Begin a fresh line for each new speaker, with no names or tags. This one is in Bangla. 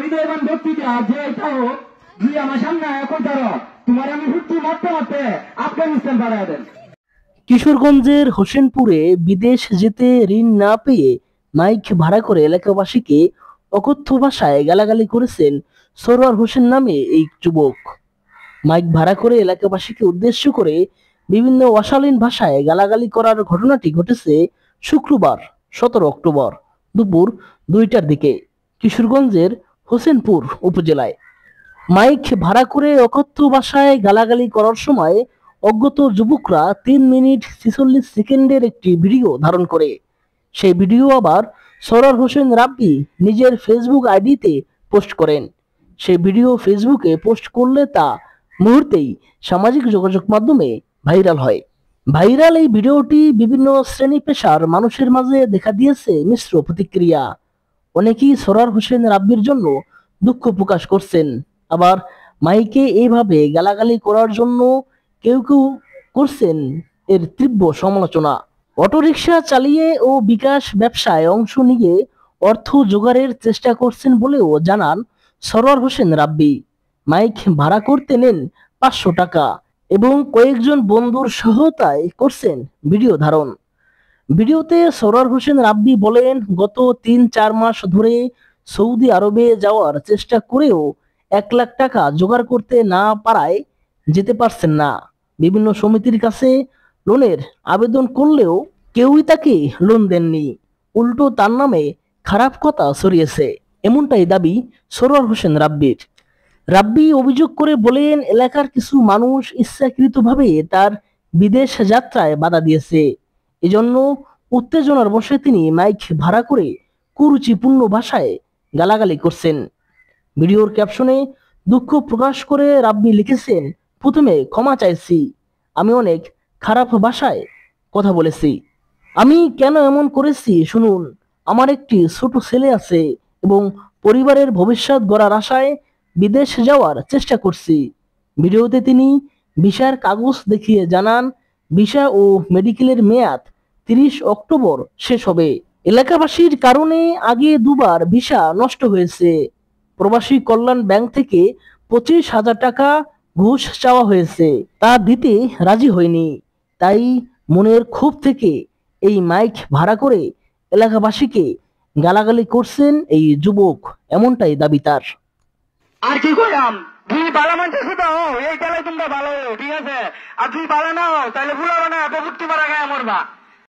হৃদয়বান ব্যক্তিটা যে এটাও যে আমার সামনে এখন ধরো তোমার আমি হুট্টি মারতে মারতে আফগানিস্তান বাড়ায় দেন।
কিশোরগঞ্জের হোসেনপুরে বিদেশ যেতে ঋণ না পেয়ে মাইক ভাড়া করে এলাকাবাসীকে অকথ্য ভাষায় গালাগালি করেছেন সরোয়ার হোসেন নামে এই যুবক। মাইক ভাড়া করে এলাকাবাসীকে উদ্দেশ্য করে বিভিন্ন অশালীন ভাষায় গালাগালি করার ঘটনাটি ঘটেছে শুক্রবার 17 অক্টোবর দুপুর 2টার দিকে কিশোরগঞ্জের হোসেনপুর উপজেলায়। মাইক ভাড়া করে অকথ্য ভাষায় গালাগালি করার সময় অজ্ঞাত যুবকরা 3 মিনিট 46 সেকেন্ডের একটি ভিডিও ধারণ করে। সেই ভিডিও আবার সরোয়ার হোসেন রাব্বি নিজের ফেসবুক আইডিতে পোস্ট করেন। সেই ভিডিও ফেসবুকে পোস্ট করলে তা মুহূর্তেই সামাজিক যোগাযোগ মাধ্যমে ভাইরাল হয়। ভাইরাল এই ভিডিওটি বিভিন্ন শ্রেণী পেশার মানুষের মাঝে দেখা দিয়েছে মিশ্র প্রতিক্রিয়া। অনেকেই সরোয়ার হোসেন রাব্বির জন্য দুঃখ প্রকাশ করছেন, আবার মাইকে এইভাবে গালাগালি করার জন্য কেউ কেউ করছেন এর তীব্র সমালোচনা। অটোরিকশা চালিয়ে ও বিকাশ ব্যবসায় অংশ নিয়ে অর্থ জোগাড়ের চেষ্টা করছেন বলেও জানান সরোয়ার হোসেন রাব্বি। মাইক ভাড়া করতে নেন 500 টাকা এবং কয়েকজন বন্ধুর সহায়তায় করছেন ভিডিও ধারণ। ভিডিওতে সরোয়ার হোসেন রাব্বি বলেন, গত 3-4 মাস ধরে সৌদি আরবে যাওয়ার চেষ্টা করেও 1 লাখ টাকা জোগাড় করতে না পারায় যেতে পারছেন না। বিভিন্ন সমিতির কাছে লোনের আবেদন করলেও কেউই তাকে লোন দেননি, উল্টো তার নামে খারাপ কথা ছড়িয়েছে, এমনটাই দাবি সরোয়ার হোসেন রাব্বির। রাব্বি অভিযোগ করে বলেন, এলাকার কিছু মানুষ ইচ্ছাকৃতভাবে তার বিদেশ যাত্রায় বাধা দিয়েছে। এজন্য উত্তেজনার বশে তিনি মাইক ভাড়া করে কুরুচিপূর্ণ ভাষায় গালাগালি করছেন। ভিডিওর ক্যাপশনে দুঃখ প্রকাশ করে রাব্বি লিখেছেন, প্রথমে ক্ষমা চাইছি, আমি অনেক খারাপ ভাষায় কথা বলেছি। আমি কেন এমন করেছি শুনুন। আমার একটি ছোট ছেলে আছে এবং পরিবারের ভবিষ্যৎ গড়ার আশায় বিদেশ যাওয়ার চেষ্টা করছি। ভিডিওতে তিনি ভিসার কাগজ দেখিয়ে জানান, ভিসা ও মেডিকেলের মেয়াদ 30 অক্টোবর শেষ হবে। এলাকাবাসীর কারণে আগে 2বার ভিসা নষ্ট হয়েছে। প্রবাসী কল্যাণ ব্যাংক থেকে 25,000 টাকা ঘুষ চাওয়া হয়েছে, তা দিতে রাজি হয়নি। তাই মনের ক্ষোভ থেকে এই মাইক ভাড়া করে এলাকাবাসীকে গালাগালি করছেন এই যুবক, এমনটাই দাবি তার।
আর কি কইলাম, দুই বালা মানতেছো তো এই গেলে তোমরা ভালো, ঠিক আছে। আর দুই বালা না হও তাহলে ভুলাবে না, প্রভুত্ব মারা গায়ে মরবা।